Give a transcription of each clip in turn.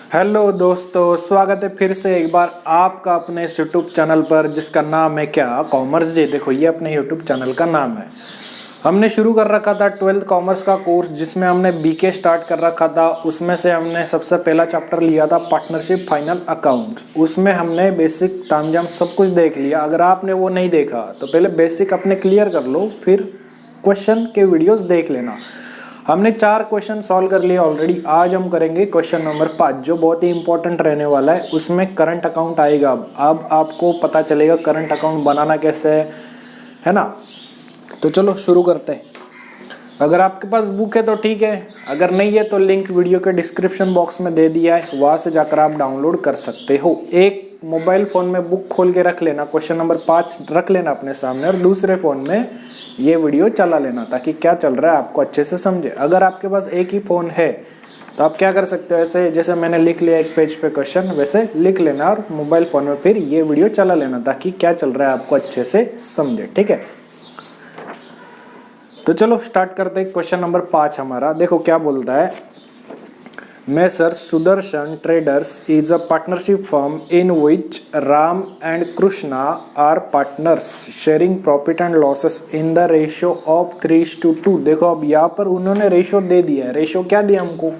Hello दोस्तों, स्वागत है फिर से एक बार आपका अपने इस यूट्यूब चैनल पर जिसका नाम है क्या कॉमर्स जी। देखो ये अपने यूट्यूब चैनल का नाम है। हमने शुरू कर रखा था 12th कॉमर्स का कोर्स जिसमें हमने बीके स्टार्ट कर रखा था। उसमें से हमने सबसे पहला चैप्टर लिया था पार्टनरशिप फाइनल अकाउंट्स। उसमें हमने बेसिक तामझाम सब कुछ देख लिया। अगर आपने वो नहीं देखा तो पहले बेसिक अपने क्लियर कर लो, फिर क्वेश्चन के वीडियोस देख लेना। हमने 4 क्वेश्चन सॉल्व कर लिए ऑलरेडी। आज हम करेंगे क्वेश्चन नंबर 5 जो बहुत ही इंपॉर्टेंट रहने वाला है। उसमें करंट अकाउंट आएगा। अब आपको पता चलेगा करंट अकाउंट बनाना कैसे है ना। तो चलो शुरू करते हैं। अगर आपके पास बुक है तो ठीक है, अगर नहीं है तो लिंक वीडियो के डिस्क्रिप्शन बॉक्स में दे दिया है, वहां से जाकर आप डाउनलोड कर सकते हो। एक मोबाइल फ़ोन में बुक खोल के रख लेना, क्वेश्चन नंबर 5 रख लेना अपने सामने, और दूसरे फ़ोन में ये वीडियो चला लेना ताकि क्या चल रहा है आपको अच्छे से समझे। अगर आपके पास एक ही फ़ोन है तो आप क्या कर सकते हो, ऐसे जैसे मैंने लिख लिया एक पेज पे क्वेश्चन वैसे लिख लेना और मोबाइल फ़ोन में फिर ये वीडियो चला लेना ताकि क्या चल रहा है आपको अच्छे से समझे। ठीक है, तो चलो स्टार्ट करते हैं। क्वेश्चन नंबर 5 हमारा देखो क्या बोलता है। Messrs Sudarshan traders is a partnership firm in which Ram and Krishna are partners sharing profit and losses in the ratio of 3:2। देखो अब यहाँ पर उन्होंने रेशियो दे दिया है। रेशियो क्या दिया हमको,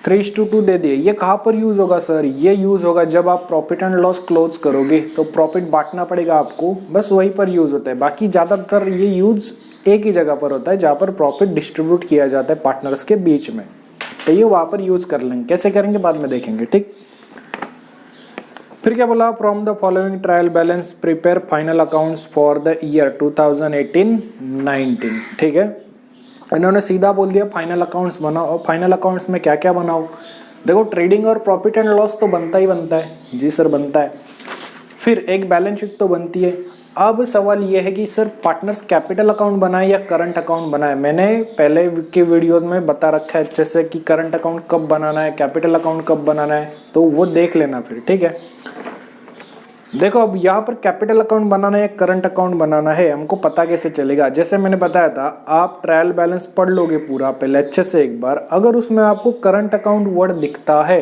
3:2 दे दिए। ये कहाँ पर यूज होगा सर, ये यूज होगा जब आप प्रॉफिट एंड लॉस क्लोज करोगे तो प्रॉफिट बांटना पड़ेगा आपको, बस वहीं पर यूज होता है। बाकी ज्यादातर ये यूज एक ही जगह पर होता है जहाँ पर प्रॉफिट डिस्ट्रीब्यूट किया जाता है पार्टनर्स के बीच में। तो ये वहां पर यूज कर लेंगे, कैसे करेंगे बाद में देखेंगे। ठीक, फिर क्या बोला, from the following trial balance prepare final accounts for the year 2018-19। ठीक है, इन्होंने सीधा बोल दिया फाइनल अकाउंट्स बनाओ। और फाइनल अकाउंट्स में क्या क्या बनाओ, देखो ट्रेडिंग और प्रॉफिट एंड लॉस तो बनता ही बनता है जी सर, बनता है। फिर एक बैलेंस शीट तो बनती है। अब सवाल ये है कि सर पार्टनर्स कैपिटल अकाउंट बनाए या करंट अकाउंट बनाए। मैंने पहले के वीडियोस में बता रखा है अच्छे से कि करंट अकाउंट कब बनाना है, कैपिटल अकाउंट कब बनाना है, तो वो देख लेना फिर। ठीक है, देखो अब यहाँ पर कैपिटल अकाउंट बनाना है या करंट अकाउंट बनाना है हमको पता कैसे चलेगा। जैसे मैंने बताया था, आप ट्रायल बैलेंस पढ़ लोगे पूरा पहले अच्छे से एक बार। अगर उसमें आपको करंट अकाउंट वर्ड दिखता है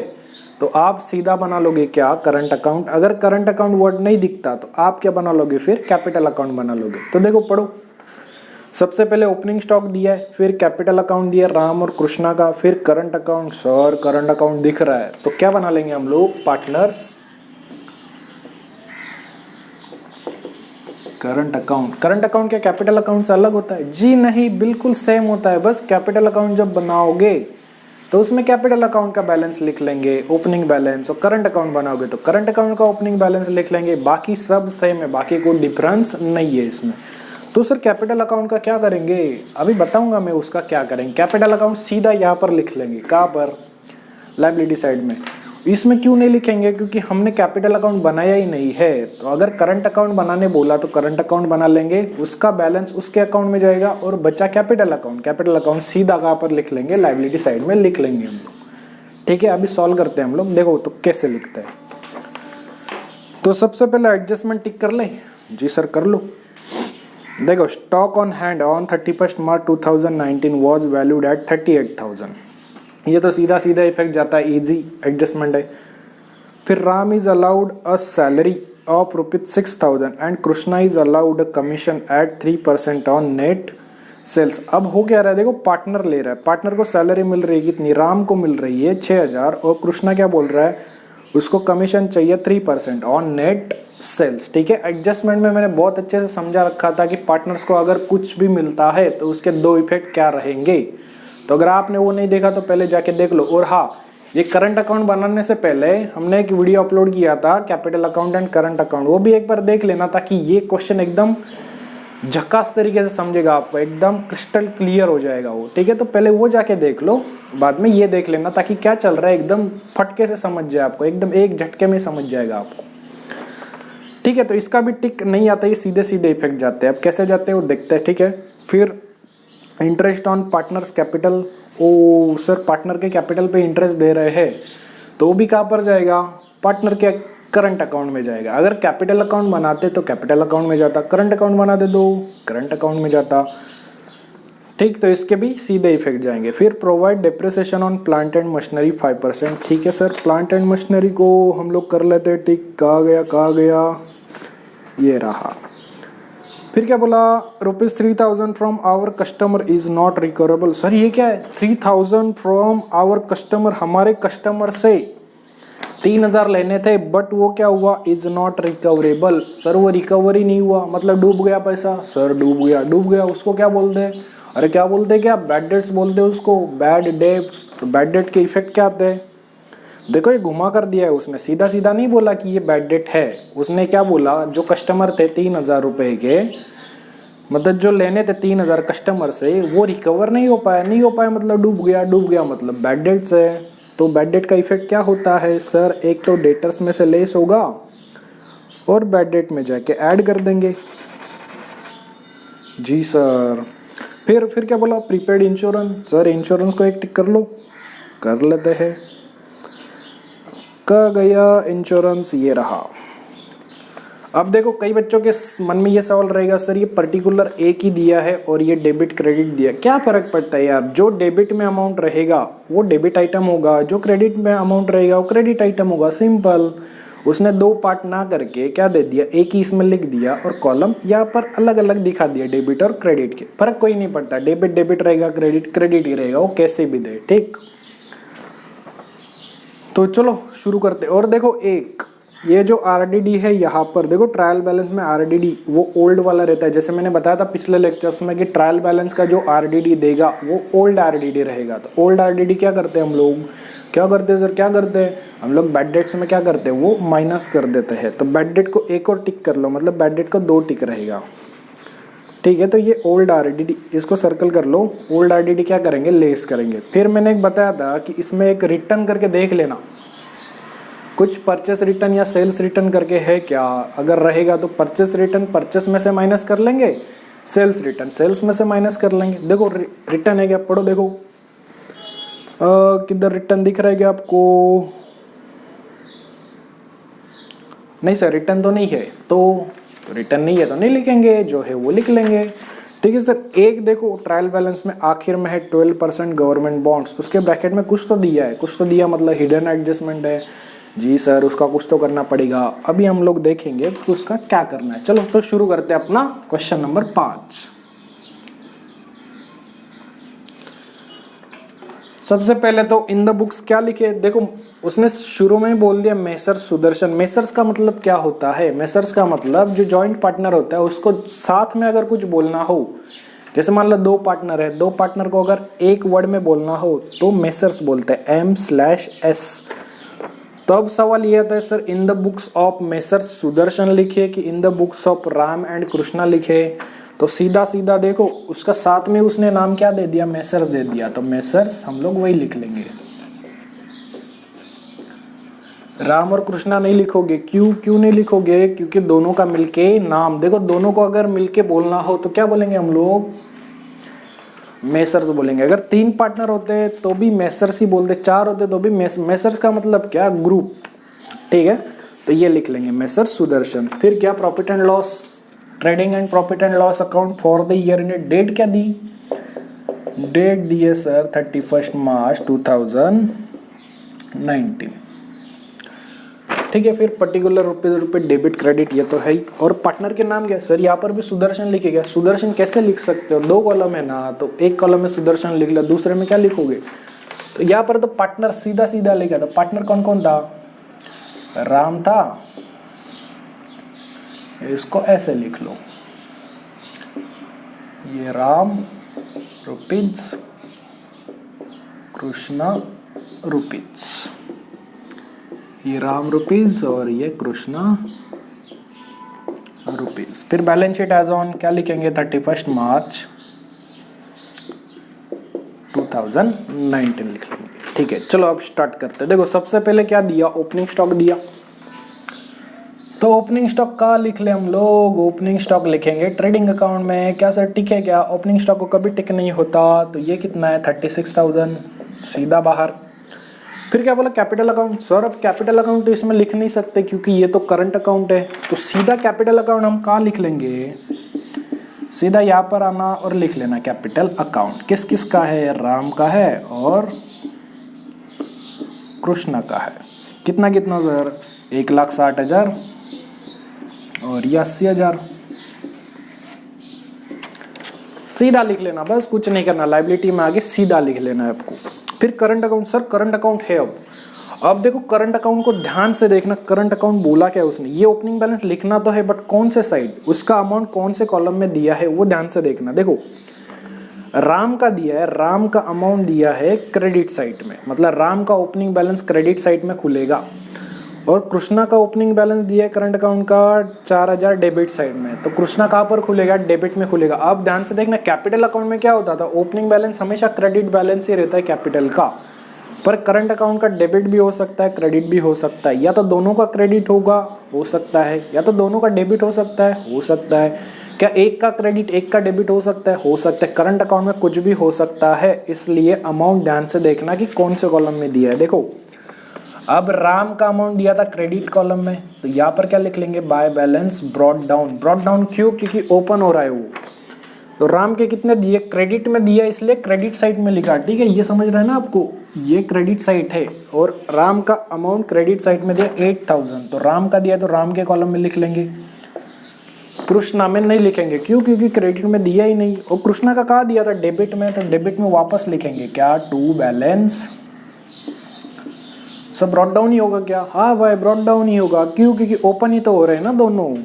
तो आप सीधा बना लोगे क्या, करंट अकाउंट। अगर करंट अकाउंट वर्ड नहीं दिखता तो आप क्या बना लोगे, फिर कैपिटल अकाउंट बना लोगे। तो देखो पढ़ो, सबसे पहले ओपनिंग स्टॉक दिया है, फिर कैपिटल अकाउंट दिया राम और कृष्णा का, फिर current account. Sir current account दिख रहा है तो क्या बना लेंगे हम लोग, partners current account. Current account क्या कैपिटल अकाउंट से अलग होता है जी, नहीं बिल्कुल सेम होता है। बस कैपिटल अकाउंट जब बनाओगे तो उसमें कैपिटल अकाउंट का बैलेंस लिख लेंगे, ओपनिंग बैलेंस, और करंट अकाउंट बनाओगे तो करंट अकाउंट का ओपनिंग बैलेंस लिख लेंगे। बाकी सब सेम है, बाकी कोई डिफरेंस नहीं है इसमें। तो सर कैपिटल अकाउंट का क्या करेंगे, अभी बताऊंगा मैं उसका क्या करेंगे। कैपिटल अकाउंट सीधा यहाँ पर लिख लेंगे, कहाँ पर, लायबिलिटी साइड में। इसमें क्यों नहीं लिखेंगे, क्योंकि हमने कैपिटल अकाउंट बनाया ही नहीं है। तो अगर करंट अकाउंट बनाने बोला तो करंट अकाउंट बना लेंगे, उसका बैलेंस उसके अकाउंट में जाएगा, और बचा कैपिटल अकाउंट। कैपिटल अकाउंट सीधा कहाँ पर लिख लेंगे, लायबिलिटी साइड में लिख लेंगे हम लोग। ठीक है, अभी सॉल्व करते हैं हम लोग। देखो तो कैसे लिखते हैं। तो सबसे पहले एडजस्टमेंट टिक कर ले जी सर, कर लो। देखो stock on hand on 31 March 2019 was valued at 38,000। ये तो सीधा सीधा इफेक्ट जाता है, इजी एडजस्टमेंट है। फिर Ram is allowed a salary of ₹6,000 and Krishna is allowed a commission at 3% on net sales. अब हो क्या रहा है, देखो पार्टनर ले रहा है, पार्टनर को सैलरी मिल रही है कितनी, राम को मिल रही है 6,000, और कृष्णा क्या बोल रहा है, उसको कमीशन चाहिए 3% ऑन नेट सेल्स। ठीक है, एडजस्टमेंट में मैंने बहुत अच्छे से समझा रखा था कि पार्टनर्स को अगर कुछ भी मिलता है तो उसके 2 इफेक्ट क्या रहेंगे। तो अगर आपने वो नहीं देखा तो पहले जाके देख लो। और हाँ, ये करंट अकाउंट बनाने से पहले हमने एक वीडियो अपलोड किया था capital account and current account, वो भी एक बार देख लेना ताकि ये क्वेश्चन एकदम झक्कास तरीके से समझेगा आपको, एकदम क्रिस्टल क्लियर हो जाएगा वो। ठीक है, तो पहले वो जाके देख लो, बाद में ये देख लेना ताकि क्या चल रहा है एकदम फटके से समझ जाए आपको, एकदम एक झटके में समझ जाएगा आपको। ठीक है, तो इसका भी टिक नहीं आता, ये सीधे सीधे इफेक्ट जाते हैं। अब कैसे जाते हैं वो देखते हैं। ठीक है, फिर इंटरेस्ट ऑन पार्टनर्स कैपिटल। ओ सर पार्टनर के कैपिटल पे इंटरेस्ट दे रहे हैं तो भी कहाँ पर जाएगा, पार्टनर के करंट अकाउंट में जाएगा। अगर कैपिटल अकाउंट बनाते तो कैपिटल अकाउंट में जाता, करंट अकाउंट बनाते तो करंट अकाउंट में जाता। ठीक, तो इसके भी सीधे इफेक्ट जाएंगे। फिर provide depreciation on plant and machinery 5%। ठीक है सर, प्लांट एंड मशीनरी को हम लोग कर लेते हैं। ठीक, कहाँ गया, ये रहा। फिर क्या बोला, ₹3000 from our customer is not recoverable. Sir ये क्या है, 3000 फ्रॉम आवर कस्टमर, हमारे कस्टमर से 3000 लेने थे, बट वो क्या हुआ, इज नॉट रिकवरेबल। सर वो रिकवरी नहीं हुआ, मतलब डूब गया पैसा। सर डूब गया, उसको क्या बोलते हैं, अरे क्या बोलते हैं, क्या बैड डेट्स बोलते हैं उसको, बैड डेट्स। तो बैड डेट के इफेक्ट क्या आते हैं, देखो ये घुमा कर दिया है उसने, सीधा सीधा नहीं बोला कि ये बैड डेट है। उसने क्या बोला, जो कस्टमर थे 3000 रुपए के, मतलब जो लेने थे 3000 कस्टमर से, वो रिकवर नहीं हो पाया मतलब डूब गया मतलब बैड डेट्स है। तो बैड डेट का इफेक्ट क्या होता है सर, एक तो डेटर्स में से लेस होगा और बैड डेट में जाके ऐड कर देंगे। जी सर। फिर क्या बोला, प्रीपेड इंश्योरेंस। सर इंश्योरेंस को एक टिक कर लो, कर लेते हैं। कहाँ गया इंश्योरेंस, ये रहा। अब देखो कई बच्चों के मन में ये सवाल रहेगा, सर ये पर्टिकुलर एक ही दिया है और ये डेबिट क्रेडिट दिया, क्या फर्क पड़ता है यार। जो डेबिट में अमाउंट रहेगा वो डेबिट आइटम होगा, जो क्रेडिट में अमाउंट रहेगा वो क्रेडिट आइटम होगा, सिंपल। उसने दो पार्ट ना करके क्या दे दिया, एक ही इसमें लिख दिया और कॉलम यहाँ पर अलग अलग दिखा दिया, डेबिट और क्रेडिट के। फर्क कोई नहीं पड़ता, डेबिट रहेगा, क्रेडिट ही रहेगा, वो कैसे भी दे। ठीक, तो चलो शुरू करते। और देखो एक ये जो आरडीडी है, यहाँ पर देखो ट्रायल बैलेंस में आरडीडी वो ओल्ड वाला रहता है। जैसे मैंने बताया था पिछले लेक्चर्स में कि ट्रायल बैलेंस का जो आरडीडी देगा वो ओल्ड आरडीडी रहेगा। तो ओल्ड आरडीडी क्या करते हैं हम लोग, क्या करते हैं सर, हम लोग बैड डेट्स में क्या करते हैं, वो माइनस कर देते हैं। तो बैड डेट को एक और टिक कर लो, मतलब बैड डेट का 2 टिक रहेगा। ठीक है, तो ये ओल्ड आरडीडी, इसको सर्कल कर लो। ओल्ड आरडीडी क्या करेंगे, लेस करेंगे। फिर मैंने एक बताया था कि इसमें एक रिटर्न करके देख लेना, कुछ परचेस रिटर्न या सेल्स रिटर्न करके है क्या। अगर रहेगा तो परचेस रिटर्न परचेस में से माइनस कर लेंगे, सेल्स रिटर्न सेल्स में से माइनस कर लेंगे। देखो रिटर्न है क्या, पढ़ो देखो किधर रिटर्न दिख रहा है क्या आपको, नहीं सर रिटर्न तो नहीं है, तो रिटर्न नहीं है तो नहीं लिखेंगे, जो है वो लिख लेंगे। ठीक है सर। एक देखो ट्रायल बैलेंस में आखिर में है 12% गवर्नमेंट बॉन्ड्स, उसके ब्रैकेट में कुछ तो दिया, मतलब हिडन एडजस्टमेंट है। जी सर, उसका कुछ तो करना पड़ेगा, अभी हम लोग देखेंगे कि उसका क्या करना है। चलो तो शुरू करते हैं अपना क्वेश्चन नंबर 5। सबसे पहले तो इन द बुक्स क्या लिखे, देखो उसने शुरू में ही बोल दिया मेसर्स सुदर्शन। मेसर्स का मतलब क्या होता है, मेसर्स का मतलब जो जॉइंट पार्टनर होता है उसको साथ में अगर कुछ बोलना हो, जैसे मान लो 2 पार्टनर है, 2 पार्टनर को अगर एक वर्ड में बोलना हो तो मेसर्स बोलते हैं, M/S। तो अब सवाल ये आता है sir in the books of messrs Sudarshan लिखे कि in the books of Ram and Krishna लिखे। तो सीधा सीधा देखो उसका साथ में उसने नाम क्या दे दिया, मेसर्स दे दिया, तो मेसर्स हम लोग वही लिख लेंगे। राम और कृष्णा नहीं लिखोगे, क्यों नहीं लिखोगे, क्योंकि दोनों का मिलके नाम, देखो दोनों को अगर मिलके बोलना हो तो क्या बोलेंगे हम लोग, मेसर्स बोलेंगे। अगर 3 पार्टनर होते तो भी मेसर्स ही बोलते, 4 होते तो भी मेसर्स का मतलब क्या, ग्रुप। ठीक है, तो ये लिख लेंगे मेसर्स सुदर्शन। फिर क्या, profit and loss, trading and profit and loss account for the year ended. Date क्या दी, डेट दी है सर 31 मार्च 2019। ठीक है, फिर पर्टिकुलर रुपए डेबिट क्रेडिट ये तो है ही। और पार्टनर के नाम क्या सर, यहाँ पर भी सुदर्शन लिखेगा। सुदर्शन कैसे लिख सकते हो, 2 कॉलम है ना, तो एक कॉलम में सुदर्शन लिख लो, दूसरे में क्या लिखोगे। तो यहाँ पर तो पार्टनर सीधा सीधा लिखा था, पार्टनर कौन कौन था, राम था, इसको ऐसे लिख लो, ये राम रुपीज, कृष्णा रुपीज, ये राम रुपीज और ये कृष्णा रुपीज। फिर बैलेंस शीट एज ऑन क्या लिखेंगे, 31 मार्च 2019 लिख लेंगे। ठीक है, चलो अब स्टार्ट करते हैं। देखो सबसे पहले क्या दिया, ओपनिंग स्टॉक दिया, तो ओपनिंग स्टॉक का लिख ले हम लोग, ओपनिंग स्टॉक लिखेंगे ट्रेडिंग अकाउंट में। क्या सर टिक है क्या, ओपनिंग स्टॉक को कभी टिक नहीं होता, तो ये कितना है 36,000, सीधा बाहर। फिर क्या बोला, कैपिटल अकाउंट। सर अब कैपिटल अकाउंट तो इसमें लिख नहीं सकते क्योंकि ये तो करंट अकाउंट है, तो सीधा कैपिटल अकाउंट हम कहाँ लिख लेंगे, सीधा यहाँ पर आना और लिख लेना कैपिटल अकाउंट। किस किस का है? राम का है और कृष्णा का है। कितना कितना सर? 1,60,000 और ये 80,000। सीधा लिख लेना, बस कुछ नहीं करना। लायबिलिटी में आगे सीधा लिख लेना है आपको। फिर current account. Sir current account है। अब देखो करंट अकाउंट को ध्यान से देखना। करंट अकाउंट बोला क्या उसने? ये ओपनिंग बैलेंस लिखना तो है, बट कौन से साइड, उसका अमाउंट कौन से कॉलम में दिया है वो ध्यान से देखना। देखो राम का दिया है, राम का अमाउंट दिया है क्रेडिट साइड में, मतलब राम का ओपनिंग बैलेंस क्रेडिट साइड में खुलेगा। और कृष्णा का ओपनिंग बैलेंस दिया है करंट अकाउंट का 4,000 डेबिट साइड में, तो कृष्णा कहाँ पर खुलेगा? डेबिट में खुलेगा। अब ध्यान से देखना, कैपिटल अकाउंट में क्या होता था? ओपनिंग बैलेंस हमेशा क्रेडिट बैलेंस ही रहता है कैपिटल का, पर करंट अकाउंट का डेबिट भी हो सकता है, क्रेडिट भी हो सकता है। या तो दोनों का क्रेडिट होगा, हो सकता है, या तो दोनों का डेबिट हो सकता है, हो सकता है। क्या एक का क्रेडिट एक का डेबिट हो सकता है? हो सकता है। करंट अकाउंट में कुछ भी हो सकता है, इसलिए अमाउंट ध्यान से देखना कि कौन से कॉलम में दिया है। देखो अब राम का अमाउंट दिया था क्रेडिट कॉलम में, तो यहाँ पर क्या लिख लेंगे? By balance brought down. Brought down क्यों? क्योंकि ओपन हो रहा है वो। तो राम के कितने दिए? क्रेडिट में दिया, इसलिए क्रेडिट साइड में लिखा। ठीक है, ये समझ रहे हैं ना आपको? ये क्रेडिट साइड है और राम का अमाउंट क्रेडिट साइड में दिया 8,000, तो राम का दिया तो राम के कॉलम में लिख लेंगे। कृष्णा में नहीं लिखेंगे, क्यों? क्योंकि क्रेडिट में दिया ही नहीं। और कृष्णा का कहाँ दिया था? डेबिट में, तो डेबिट में वापस लिखेंगे क्या? To balance. सब ब्रॉट डाउन ही होगा क्या? हाँ भाई ब्रॉट डाउन ही होगा। क्यों? क्योंकि ओपन ही तो हो रहे हैं ना दोनों।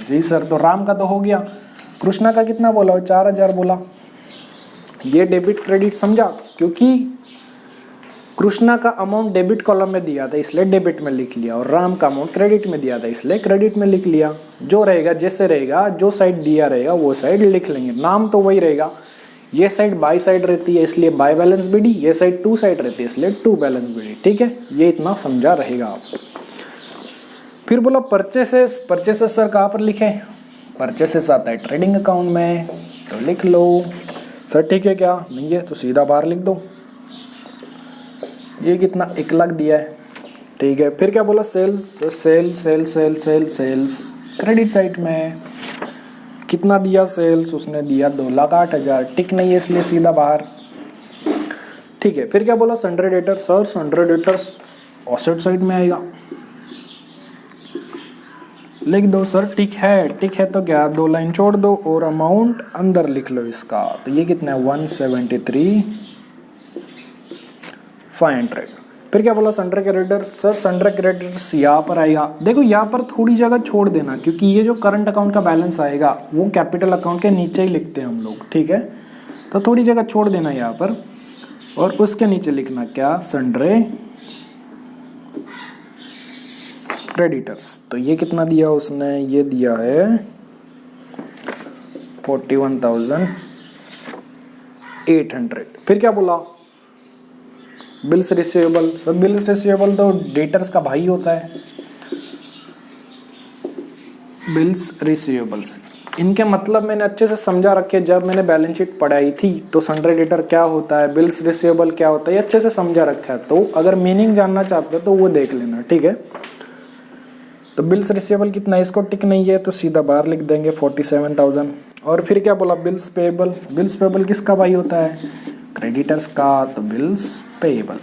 जी सर, तो राम का तो हो गया। कृष्णा का कितना बोला? 4,000 बोला। ये डेबिट क्रेडिट समझा? क्योंकि कृष्णा का अमाउंट डेबिट कॉलम में दिया था इसलिए डेबिट में लिख लिया, और राम का अमाउंट क्रेडिट में दिया था इसलिए क्रेडिट में लिख लिया। जो रहेगा जैसे रहेगा, जो साइड दिया रहेगा वो साइड लिख लेंगे, नाम तो वही रहेगा। ये साइड बाई साइड रहती है इसलिए बाय बैलेंस बीडी, ये साइड टू साइड रहती है इसलिए टू बैलेंस बीडी। ठीक है, ये इतना समझा रहेगा आप। फिर बोला परचेसेस। परचेसेस सर कहाँ पर लिखे? परचेसेस आता है ट्रेडिंग अकाउंट में, तो लिख लो। सर ठीक है क्या? नहीं है तो सीधा बाहर लिख दो। ये कितना? 1,00,000 दिया है। ठीक है, फिर क्या बोला? Sales. Sale sale sale sale sales credit side में कितना दिया? सेल्स उसने दिया 2,08,000। टिक नहीं है इसलिए सीधा बाहर। ठीक है, फिर क्या बोला? Sundry debtor. Sir sundry debtors asset side में आएगा, लिख दो। सर ठीक है, ठीक है तो क्या? 2 लाइन छोड़ दो और अमाउंट अंदर लिख लो इसका। तो ये कितना है? 173,500। फिर क्या बोला? Sundry creditors. Sir sundry creditors यहाँ पर आएगा। देखो यहाँ पर थोड़ी जगह छोड़ देना, क्योंकि ये जो करंट अकाउंट का बैलेंस आएगा वो कैपिटल अकाउंट के नीचे ही लिखते हैं हम लोग। ठीक है, तो थोड़ी जगह छोड़ देना यहाँ पर, और उसके नीचे लिखना क्या? Sundry creditors. तो ये कितना दिया उसने? ये दिया है 41,800। फिर क्या बोला? Bills receivable. तो बिल्स रिसीवेबल तो डेटर्स का भाई होता है। बिल्स रिसीवेबल्स, इनके मतलब मैंने अच्छे से समझा रखे जब मैंने बैलेंस शीट पढ़ाई थी। तो सन्ड्री डेटर क्या होता है, बिल्स रिसीवेबल क्या होता है, ये अच्छे से समझा रखा है। तो अगर मीनिंग जानना चाहते हो तो वो देख लेना। ठीक है, तो बिल्स रिसीवेबल कितना है? इसको टिक नहीं है तो सीधा बाहर लिख देंगे 47,000। और फिर क्या बोला? Bills payable. बिल्स पेएबल किसका भाई होता है? क्रेडिटर्स का, तो बिल्स पेएबल।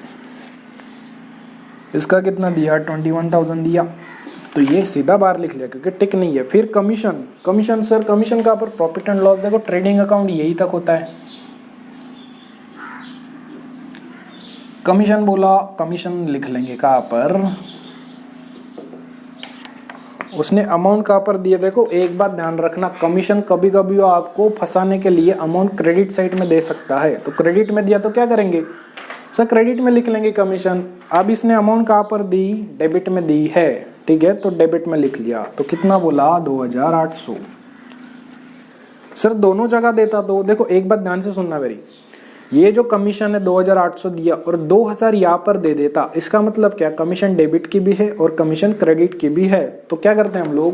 इसका कितना दिया? 21,000 दिया, तो ये सीधा बाहर लिख लिया क्योंकि टिक नहीं है। फिर कमीशन। कमीशन सर कमीशन का पर प्रॉफिट एंड लॉस। देखो ट्रेडिंग अकाउंट यही तक होता है। कमीशन बोला, कमीशन लिख लेंगे कहाँ पर? उसने अमाउंट कहाँ पर दिया? देखो एक बात ध्यान रखना, कमीशन कभी कभी वो आपको फंसाने के लिए अमाउंट क्रेडिट साइड में दे सकता है। तो क्रेडिट में दिया तो क्या करेंगे? सर क्रेडिट में लिख लेंगे कमीशन। अब इसने अमाउंट कहाँ पर दी? डेबिट में दी है। ठीक है, तो डेबिट में लिख लिया। तो कितना बोला? 2,800। सर दोनों जगह देता तो देखो एक बात ध्यान से सुनना मेरी, ये जो कमीशन है 2,800 दिया और 2,000 यहाँ पर दे देता, इसका मतलब क्या? कमीशन डेबिट की भी है और कमीशन क्रेडिट की भी है। तो क्या करते हैं हम लोग?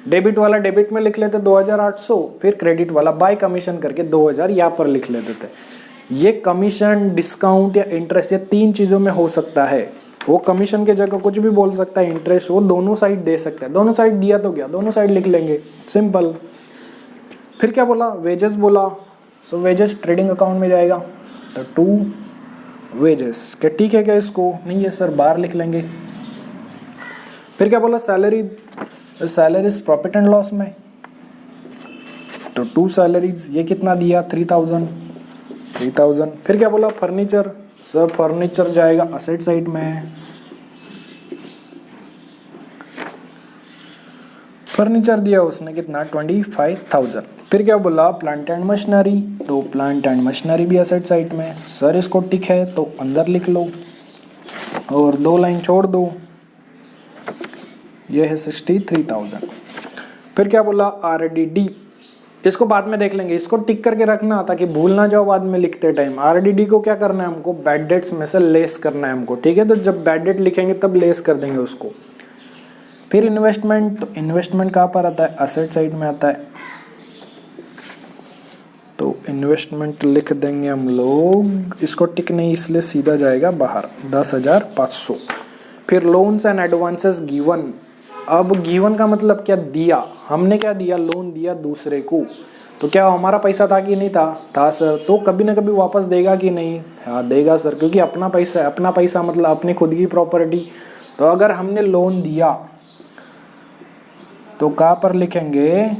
डेबिट वाला डेबिट में लिख लेते 2,800, फिर क्रेडिट वाला बाय कमीशन करके 2,000 यहाँ पर लिख लेते थे। ये कमीशन, डिस्काउंट या इंटरेस्ट, ये 3 चीज़ों में हो सकता है। वो कमीशन के जगह कुछ भी बोल सकता है, इंटरेस्ट वो दोनों साइड दे सकता है। दोनों साइड दिया तो क्या? दोनों साइड लिख लेंगे, सिंपल। फिर क्या बोला, वेजेस बोला, सो वेजेस ट्रेडिंग अकाउंट में जाएगा, तो टू वेजेस, क्या ठीक है क्या इसको, नहीं है सर बाहर लिख लेंगे। फिर क्या बोला, salaries, salaries profit and loss में, तो टू सैलरीज, ये कितना दिया 3000। फिर क्या बोला, फर्नीचर, सर फर्नीचर जाएगा असेट साइड में, फर्नीचर दिया उसने कितना 25,000। फिर क्या बोला, प्लांट एंड मशीनरी, तो प्लांट एंड मशीनरी भी असेट साइड में, सर इसको टिक है तो अंदर लिख लो और 2 लाइन छोड़ दो, ये है 63,000। फिर क्या बोला, RDD, इसको बाद में देख लेंगे, इसको टिक करके रखना ताकि भूल ना जाओ बाद में लिखते टाइम। RDD को क्या करना है हमको, बैड डेट्स में से लेस करना है हमको, ठीक है, तो जब बैड डेट लिखेंगे तब लेस कर देंगे उसको। फिर इन्वेस्टमेंट, तो इन्वेस्टमेंट कहाँ पर आता है, असेट साइड में आता है, तो इन्वेस्टमेंट लिख देंगे हम लोग, इसको टिक नहीं इसलिए सीधा जाएगा बाहर 10,500। फिर लोन्स एंड एडवांसेस गिवन, अब गिवन का मतलब क्या, दिया, हमने क्या दिया, लोन दिया दूसरे को, तो क्या हमारा पैसा था कि नहीं था सर, तो कभी ना कभी वापस देगा कि नहीं, हाँ देगा सर, क्योंकि अपना पैसा है, अपना पैसा मतलब अपनी खुद की प्रॉपर्टी। तो अगर हमने लोन दिया तो कहाँ पर लिखेंगे,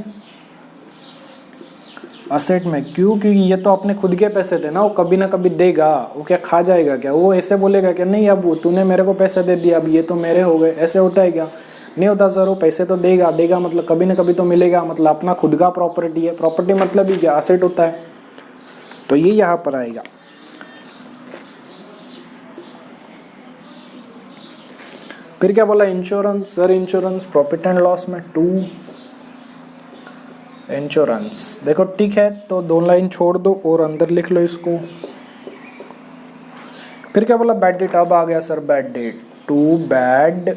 असेट में, क्यों, क्योंकि ये तो अपने खुद के पैसे थे ना, वो कभी ना कभी देगा, वो क्या खा जाएगा क्या, वो ऐसे बोलेगा कि नहीं अब तूने मेरे को पैसे दे दिया अब ये तो मेरे हो गए, ऐसे होता है क्या, नहीं होता सर, वो पैसे तो देगा मतलब कभी ना कभी तो मिलेगा, मतलब अपना खुद का प्रॉपर्टी है, प्रॉपर्टी मतलब ही क्या, असेट होता है, तो ये यहाँ पर आएगा। फिर क्या बोला, insurance, sir insurance profit and loss में टू इंश्योरेंस, देखो ठीक है तो 2 लाइन छोड़ दो और अंदर लिख लो इसको। फिर क्या बोला, बैड डेट, अब आ गया sir bad debt, to bad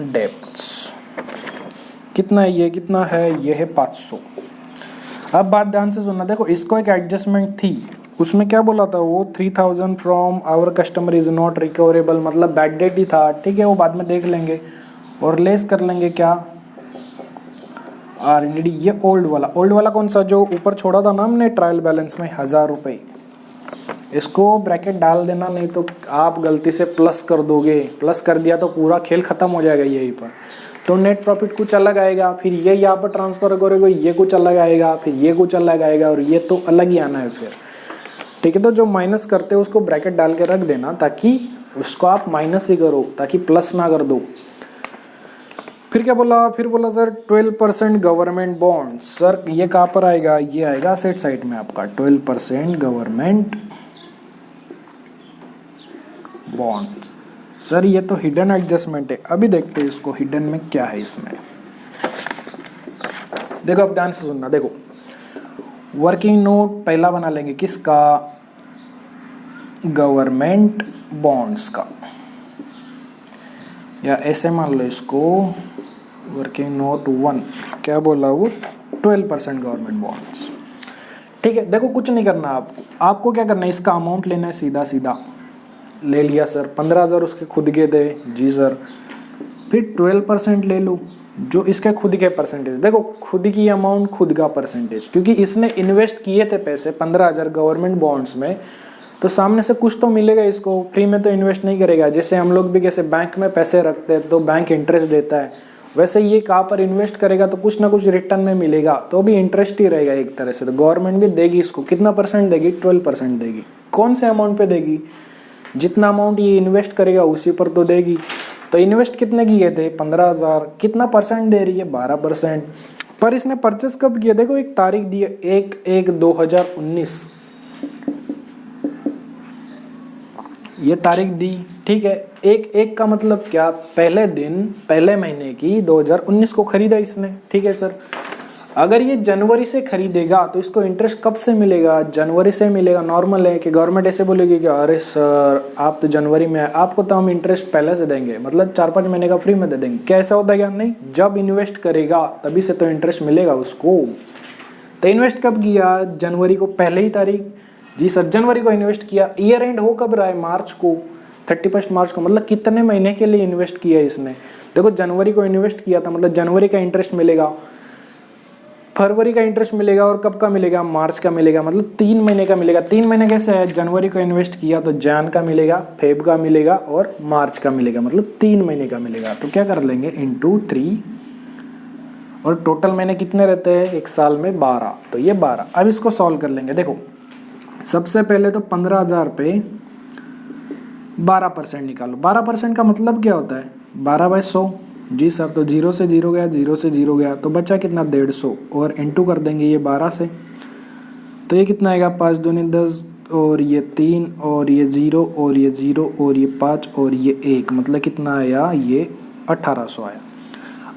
debts, कितना है ये, कितना है, ये है 500। अब बात ध्यान से सुनना, देखो इसको एक एडजस्टमेंट थी, उसमें क्या बोला था वो, 3,000 from our customer is not recoverable, मतलब बैड डेट ही था, ठीक है, वो बाद में देख लेंगे और लेस कर लेंगे क्या, RDD, ये ओल्ड वाला कौन सा, जो ऊपर छोड़ा था ना हमने ट्रायल बैलेंस में 1,000 रुपये, इसको ब्रैकेट डाल देना, नहीं तो आप गलती से प्लस कर दोगे, प्लस कर दिया तो पूरा खेल खत्म हो जाएगा यहीं पर, तो नेट प्रॉफिट कुछ अलग आएगा, फिर ये यहाँ पर ट्रांसफर करोगे ये कुछ अलग आएगा, फिर ये कुछ अलग आएगा और ये तो अलग ही आना है फिर, ठीक है, तो जो माइनस करते हो उसको ब्रैकेट डाल के रख देना ताकि उसको आप माइनस ही करो, ताकि प्लस ना कर दो। फिर क्या बोला, फिर बोला सर 12% गवर्नमेंट बॉन्ड, सर ये कहाँ पर आएगा, ये आएगा असेट साइड में आपका, 12% गवर्नमेंट बॉन्ड, सर ये तो हिडन एडजस्टमेंट है, अभी देखते हैं इसको हिडन में क्या है इसमें। देखो अब ध्यान से सुनना, देखो वर्किंग नोट पहला बना लेंगे किसका, गवर्नमेंट बॉन्ड्स का, या ऐसे मान लो इसको, वर्किंग नोट 1, क्या बोला वो, 12% गवर्नमेंट बॉन्ड्स, ठीक है। देखो कुछ नहीं करना आपको क्या करना है, इसका अमाउंट लेना है, सीधा सीधा ले लिया सर, 15,000 उसके खुद के थे, जी सर, फिर 12% ले लो जो इसके खुद के परसेंटेज, देखो खुद की अमाउंट खुद का परसेंटेज, क्योंकि इसने इन्वेस्ट किए थे पैसे 15,000 गवर्नमेंट बॉन्ड्स में, तो सामने से कुछ तो मिलेगा इसको, फ्री में तो इन्वेस्ट नहीं करेगा, जैसे हम लोग भी कैसे बैंक में पैसे रखते हैं तो बैंक इंटरेस्ट देता है, वैसे ये कहाँ पर इन्वेस्ट करेगा तो कुछ ना कुछ रिटर्न में मिलेगा, तो भी इंटरेस्ट ही रहेगा एक तरह से, तो गवर्नमेंट भी देगी इसको, कितना परसेंट देगी, 12% देगी, कौन से अमाउंट पे देगी, जितना अमाउंट ये इन्वेस्ट करेगा उसी पर तो देगी, तो इन्वेस्ट कितने किए थे 15,000, कितना परसेंट दे रही है 12%, पर इसने परचेस कब किया, देखो एक तारीख दी है 1/1/2019, ये तारीख दी, ठीक है, 1/1 का मतलब क्या, पहले दिन पहले महीने की 2019 को खरीदा इसने, ठीक है सर, अगर ये जनवरी से खरीदेगा तो इसको इंटरेस्ट कब से मिलेगा, जनवरी से मिलेगा, नॉर्मल है कि गवर्नमेंट ऐसे बोलेगी कि अरे सर आप तो जनवरी में, आपको तो हम इंटरेस्ट पहले से देंगे, मतलब 4-5 महीने का फ्री में दे देंगे, क्या ऐसा होता है क्या, नहीं, जब इन्वेस्ट करेगा तभी से तो इंटरेस्ट मिलेगा उसको, तो इन्वेस्ट कब किया, जनवरी को, पहले ही तारीख, जी सर जनवरी को इन्वेस्ट किया, ईयर एंड हो कब रहा है, मार्च को, 31 मार्च को, मतलब कितने महीने के लिए इन्वेस्ट किया इसने, देखो जनवरी को इन्वेस्ट किया था मतलब जनवरी का इंटरेस्ट मिलेगा, फरवरी का इंटरेस्ट मिलेगा और कब का मिलेगा, मार्च का मिलेगा, मतलब 3 महीने का मिलेगा। 3 महीने कैसे है, जनवरी को इन्वेस्ट किया तो जैन का मिलेगा, फेब का मिलेगा और मार्च का मिलेगा, मतलब 3 महीने का मिलेगा। तो क्या कर लेंगे, इंटू 3, और टोटल महीने कितने रहते हैं एक साल में, 12, तो ये 12। अब इसको सॉल्व कर लेंगे। देखो सबसे पहले तो 15,000 पे 12% निकालो। 12% का मतलब क्या होता है, 12/100। जी सर, तो 0 से 0 गया, 0 से 0 गया, तो बचा कितना, 150, और इंटू कर देंगे ये 12 से, तो ये कितना आएगा, 5 दूनी 10, और ये 3, और ये 0, और ये 0, और ये 5, और ये 1, मतलब कितना आया, ये 1800 आया।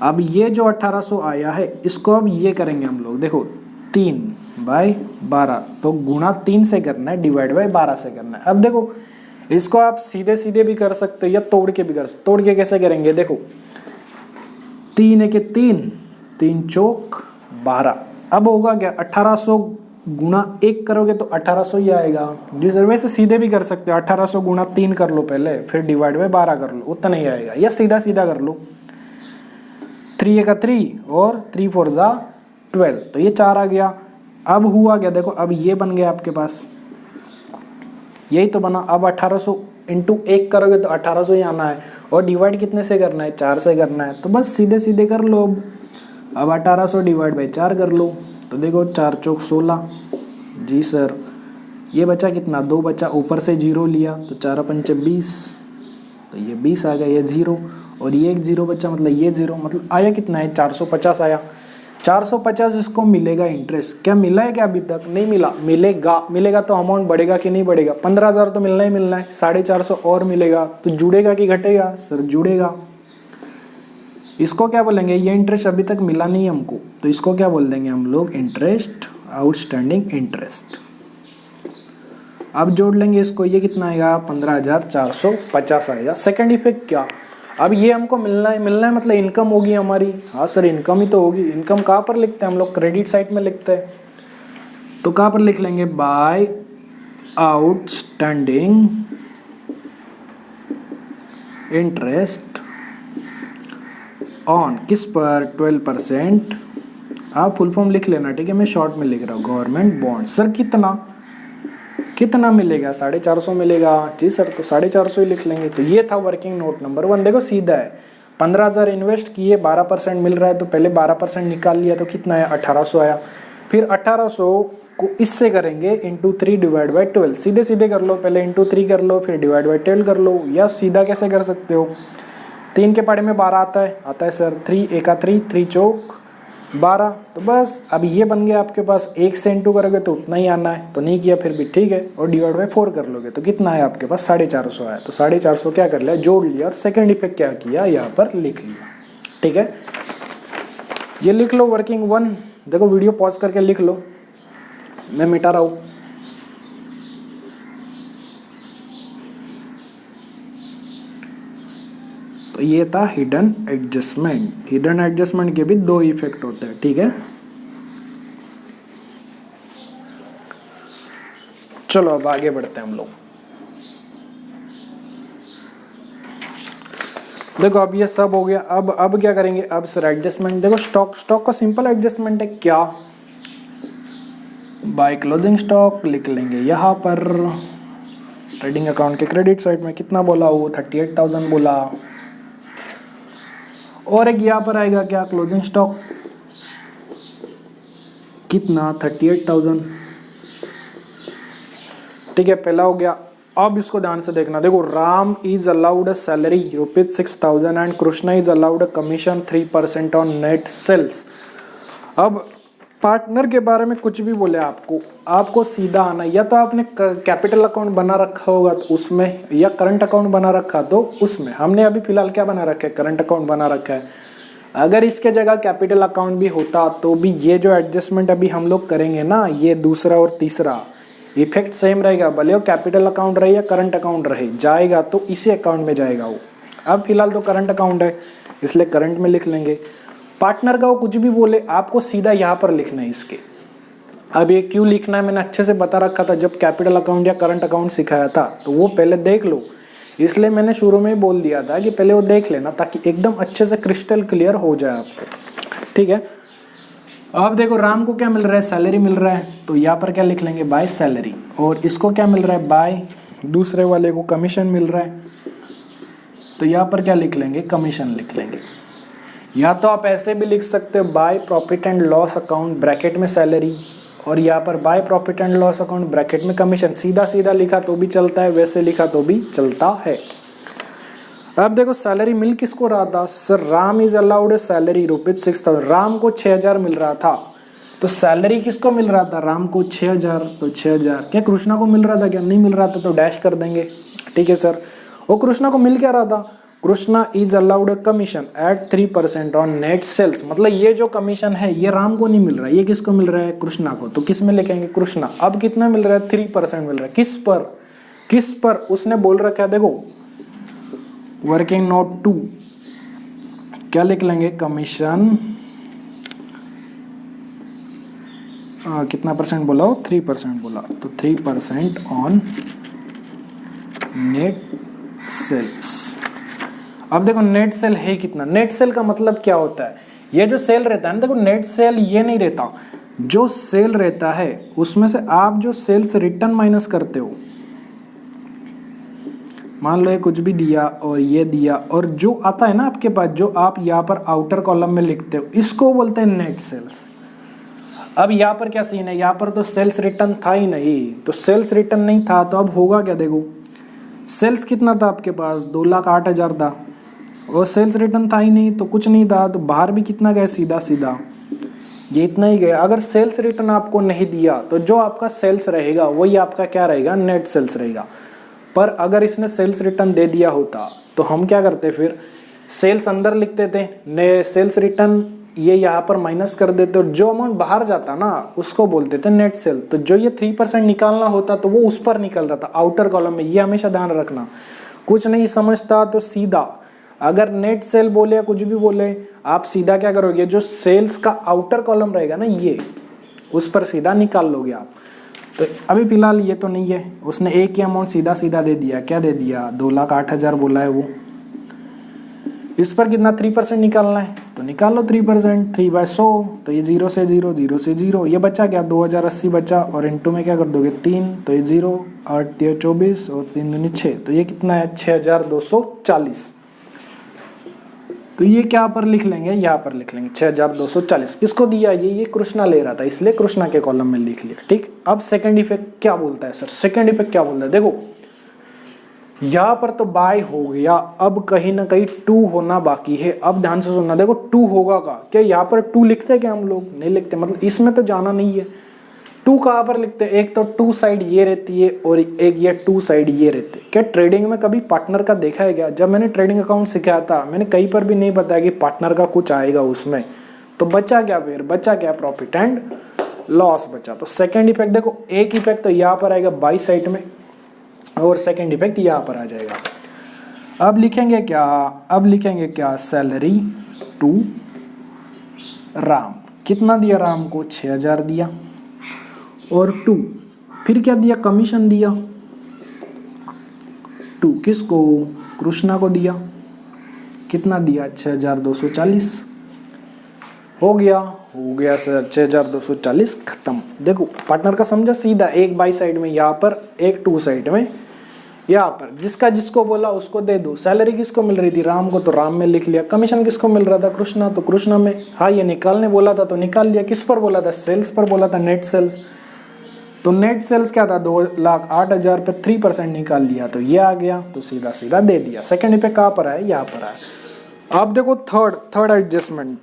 अब ये जो 1800 आया है इसको अब ये करेंगे हम लोग, देखो 3/12, तो गुणा 3 से करना है, डिवाइड बाय 12 से करना है। अब देखो इसको आप सीधे सीधे भी कर सकते हो या तोड़ के भी कर सकते हो। तोड़ के कैसे करेंगे, देखो 3 के 3, 3 चौक 12। अब होगा क्या, 1800 गुणा 1 करोगे तो 1800 ही आएगा। जी सर, वैसे सीधे भी कर सकते हो, 1800 गुणा 3 कर लो पहले, फिर डिवाइड बाय 12 कर लो, उतना ही आएगा, या सीधा सीधा कर लो। 3 का 3 और 3 4 जा 12, तो ये 4 आ गया। अब हुआ क्या, देखो अब ये बन गया आपके पास, यही तो बना। अब 1800 इंटू 1 करोगे तो 1800 ही आना है, और डिवाइड कितने से करना है, 4 से करना है, तो बस सीधे सीधे कर लो। अब 1800 डिवाइड बाई 4 कर लो, तो देखो 4 चौक 16। जी सर, ये बचा कितना, 2 बचा, ऊपर से 0 लिया तो 4 पंचे 20, तो ये 20 आ गया, ये 0, और ये एक 0 बचा, मतलब ये 0, मतलब आया कितना है, 450 आया। 450 इसको मिलेगा इंटरेस्ट। क्या मिला है क्या, अभी तक नहीं मिला, मिलेगा। मिलेगा तो अमाउंट बढ़ेगा कि नहीं बढ़ेगा, 15,000 तो मिलना ही मिलना है, 450 और मिलेगा, तो जुड़ेगा कि घटेगा, सर जुड़ेगा। इसको क्या बोलेंगे, ये इंटरेस्ट अभी तक मिला नहीं हमको, तो इसको क्या बोल देंगे हम लोग, इंटरेस्ट, आउटस्टैंडिंग इंटरेस्ट। अब जोड़ लेंगे इसको, ये कितना आएगा, 15,450 आएगा। सेकेंड इफेक्ट क्या, अब ये हमको मिलना है मतलब इनकम होगी हमारी। हाँ सर, इनकम ही तो होगी। इनकम कहाँ पर लिखते हैं हम लोग, क्रेडिट साइड में लिखते हैं, तो कहाँ पर लिख लेंगे, बाय आउटस्टैंडिंग इंटरेस्ट ऑन, किस पर, 12%। आप फुल फॉर्म लिख लेना, ठीक है, मैं शॉर्ट में लिख रहा हूँ, गवर्नमेंट बॉन्ड। सर कितना मिलेगा, 450 मिलेगा। जी सर, तो 450 ही लिख लेंगे। तो ये था वर्किंग नोट नंबर 1। देखो सीधा है, 15,000 इन्वेस्ट किए, 12% मिल रहा है, तो पहले 12% निकाल लिया, तो कितना है, 1800 आया। फिर 1800 को इससे करेंगे इंटू 3 डिवाइड बाई 12। सीधे सीधे कर लो, पहले इंटू 3 कर लो, फिर डिवाइड बाई 12 कर लो, या सीधा कैसे कर सकते हो, 3 के पहाड़े में 12 आता है सर, 3 1 का 3, 3 चौक 12, तो बस अब ये बन गया आपके पास। 1 से इंटू करोगे तो उतना ही आना है, तो नहीं किया फिर भी ठीक है, और डिवाइड बाई 4 कर लोगे तो कितना है आपके पास, 450 आया। तो 450 क्या कर लिया, जोड़ लिया, और सेकंड इफेक्ट क्या किया, यहाँ पर लिख लिया। ठीक है, ये लिख लो वर्किंग 1। देखो वीडियो पॉज करके लिख लो, मैं मिटा रहा हूँ। तो ये था हिडन एडजस्टमेंट। हिडन एडजस्टमेंट के भी 2 इफेक्ट होते हैं, ठीक है। चलो अब आगे बढ़ते हैं हम लोग। देखो अब ये सब हो गया। अब क्या करेंगे, अब सर एडजस्टमेंट। देखो स्टॉक का सिंपल एडजस्टमेंट है, क्या, बाय क्लोजिंग स्टॉक लिख लेंगे यहाँ पर। ट्रेडिंग अकाउंट के क्रेडिट साइड में कितना बोला, वो 38,000 बोला, और एक यहाँ पर आएगा क्या, क्लोजिंग स्टॉक कितना, 38,000। ठीक है, पहला हो गया। अब इसको ध्यान से देखना, देखो Ram is allowed a salary ₹6,000 and Krishna is allowed a commission 3% on net sales. अब पार्टनर के बारे में कुछ भी बोले आपको सीधा आना, या तो आपने कैपिटल अकाउंट बना रखा होगा तो उसमें, या करंट अकाउंट बना रखा तो उसमें। हमने अभी फिलहाल क्या बना रखा है, करंट अकाउंट बना रखा है। अगर इसके जगह कैपिटल अकाउंट भी होता तो भी ये जो एडजस्टमेंट अभी हम लोग करेंगे ना, ये दूसरा और तीसरा इफेक्ट सेम रहेगा, भले वो कैपिटल अकाउंट रहे या करंट अकाउंट रहे, जाएगा तो इसी अकाउंट में जाएगा वो। अब फिलहाल तो करंट अकाउंट है इसलिए करंट में लिख लेंगे। पार्टनर का वो कुछ भी बोले आपको सीधा यहाँ पर लिखना है इसके। अब ये क्यों लिखना है मैंने अच्छे से बता रखा था जब कैपिटल अकाउंट या करंट अकाउंट सिखाया था, तो वो पहले देख लो, इसलिए मैंने शुरू में ही बोल दिया था कि पहले वो देख लेना ताकि एकदम अच्छे से क्रिस्टल क्लियर हो जाए आपको। ठीक है, अब देखो राम को क्या मिल रहा है, सैलरी मिल रहा है, तो यहाँ पर क्या लिख लेंगे, बाय सैलरी। और इसको क्या मिल रहा है, बाय दूसरे वाले को कमीशन मिल रहा है, तो यहाँ पर क्या लिख लेंगे, कमीशन लिख लेंगे। या तो आप ऐसे भी लिख सकते हो, by profit and loss account bracket में सैलरी, और यहाँ पर by profit and loss account bracket में कमीशन। सीधा सीधा लिखा तो भी चलता है, वैसे लिखा तो भी चलता है। अब देखो सैलरी मिल किसको रहा था, sir Ram is allowed salary ₹6,000। Ram को 6,000 मिल रहा था, तो सैलरी किसको मिल रहा था, राम को 6,000, तो 6,000 क्या कृष्णा को मिल रहा था, क्या नहीं मिल रहा था, तो डैश कर देंगे। ठीक है सर। और कृष्णा को मिल क्या रहा था, Krishna is allowed commission at 3% on net sales. मतलब ये जो कमीशन है ये राम को नहीं मिल रहा है, ये किसको मिल रहा है, कृष्णा को। तो किस में लिखेंगे, कृष्णा। अब कितना मिल रहा है, 3% मिल रहा है। किस पर, किस पर, उसने बोल रखा है, देखो वर्किंग नोट 2 क्या लिख लेंगे, कमीशन कितना परसेंट बोला हो, 3% बोला, तो 3% ऑन नेट सेल्स। अब देखो नेट सेल है कितना, नेट सेल का मतलब क्या होता है, ये जो सेल रहता है ना, देखो नेट सेल ये नहीं रहता, जो सेल रहता है उसमें से आप जो सेल्स रिटर्न माइनस करते हो, मान लो ये कुछ भी दिया और ये दिया, और जो आता है ना आपके पास, जो आप यहाँ पर आउटर कॉलम में लिखते हो, इसको बोलते हैं नेट सेल्स। अब यहाँ पर क्या सीन है, यहाँ पर तो सेल्स रिटर्न था ही नहीं, तो सेल्स रिटर्न नहीं था, तो अब होगा क्या, देखो सेल्स कितना था आपके पास, 2,08,000 था, और सेल्स रिटर्न था ही नहीं, तो कुछ नहीं था, तो बाहर भी कितना गया, सीधा सीधा ये इतना ही गया। अगर सेल्स रिटर्न आपको नहीं दिया तो जो आपका सेल्स रहेगा वही आपका क्या रहेगा, नेट सेल्स रहेगा। पर अगर इसने सेल्स रिटर्न दे दिया होता तो हम क्या करते, फिर सेल्स अंदर लिखते थे, ने सेल्स रिटर्न ये यहाँ पर माइनस कर देते, और जो अमाउंट बाहर जाता ना उसको बोलते थे नेट सेल। तो जो ये 3% निकालना होता तो वो उस पर निकलता था, आउटर कॉलम में। ये हमेशा ध्यान रखना, कुछ नहीं समझता तो सीधा अगर नेट सेल बोले या कुछ भी बोले, आप सीधा क्या करोगे, जो सेल्स का आउटर कॉलम रहेगा ना ये, उस पर सीधा निकाल लोगे आप। तो अभी फिलहाल ये तो नहीं है, उसने एक ही अमाउंट सीधा सीधा दे दिया, क्या दे दिया, 2,08,000 बोला है वो। इस पर कितना 3% निकालना है, तो निकालो 3%, 3/100, तो ये 0 से 0, 0 से 0, ये बचा क्या, 2,080 बचा, और इंटू में क्या कर दोगे 3, तो ये 0, 8 3 24 और 3 दूनी 6, तो ये कितना है 6,240। तो ये क्या पर लिख लेंगे, यहाँ पर लिख लेंगे 6,240। किसको दिया, ये कृष्णा ले रहा था, इसलिए कृष्णा के कॉलम में लिख लिया। ठीक। अब सेकंड इफेक्ट क्या बोलता है सर, सेकंड इफेक्ट क्या बोलता है, देखो यहाँ पर तो बाय हो गया, अब कहीं ना कहीं 2 होना बाकी है। अब ध्यान से सुनना, देखो 2 होगा का क्या, यहाँ पर 2 लिखते क्या हम लोग, नहीं लिखते, मतलब इसमें तो जाना नहीं है। 2 कहाँ पर लिखते हैं, एक तो 2 साइड ये रहती है और एक ये 2 साइड ये रहती है। क्या ट्रेडिंग में कभी पार्टनर का देखा है क्या, जब मैंने ट्रेडिंग अकाउंट सिखाया था मैंने कहीं पर भी नहीं बताया कि पार्टनर का कुछ आएगा उसमें। तो बचा क्या, फिर बचा क्या, प्रॉफिट एंड लॉस बचा। तो सेकेंड इफेक्ट देखो, एक इफेक्ट तो यहाँ पर आएगा बाई साइड में, और सेकेंड इफेक्ट यहाँ पर आ जाएगा। अब लिखेंगे क्या, अब लिखेंगे क्या, सैलरी टू राम। कितना दिया राम को, 6,000 दिया, और 2 फिर क्या दिया, कमीशन दिया 2 किसको, कृष्णा को दिया। कितना दिया, 6,240। हो गया सर 6,240 खत्म। देखो पार्टनर का समझा, सीधा एक बाई साइड में यहाँ पर, एक 2 साइड में यहाँ पर, जिसका जिसको बोला उसको दे दो। सैलरी किसको मिल रही थी, राम को, तो राम में लिख लिया। कमीशन किसको मिल रहा था, कृष्णा, तो कृष्णा में। हाँ ये निकालने बोला था तो निकाल लिया। किस पर बोला था, सेल्स पर बोला था, नेट सेल्स। तो नेट सेल्स क्या था, 2,08,000 पे 3% निकाल लिया, तो ये आ गया, तो सीधा सीधा दे दिया। सेकंड इफेक्ट कहाँ पर आया, यहाँ पर आया। अब देखो third adjustment,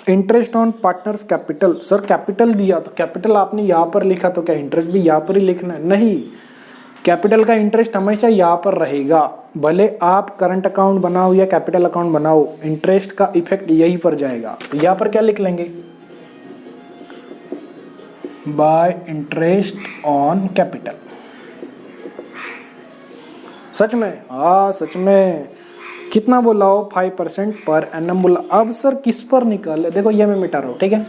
interest on partners capital. Sir capital दिया तो कैपिटल आपने यहाँ पर लिखा, तो क्या इंटरेस्ट भी यहाँ पर ही लिखना है, नहीं। कैपिटल का इंटरेस्ट हमेशा यहाँ पर रहेगा, भले आप करंट अकाउंट बनाओ या कैपिटल अकाउंट बनाओ, इंटरेस्ट का इफेक्ट यहीं पर जाएगा। तो यहाँ पर क्या लिख लेंगे, बाय इंटरेस्ट ऑन कैपिटल। सच में, हाँ सच में। कितना बोला हो, 5% पर एनम बोला। अब सर किस पर निकाले, देखो ये मैं मिटा रहा हूं, ठीक है।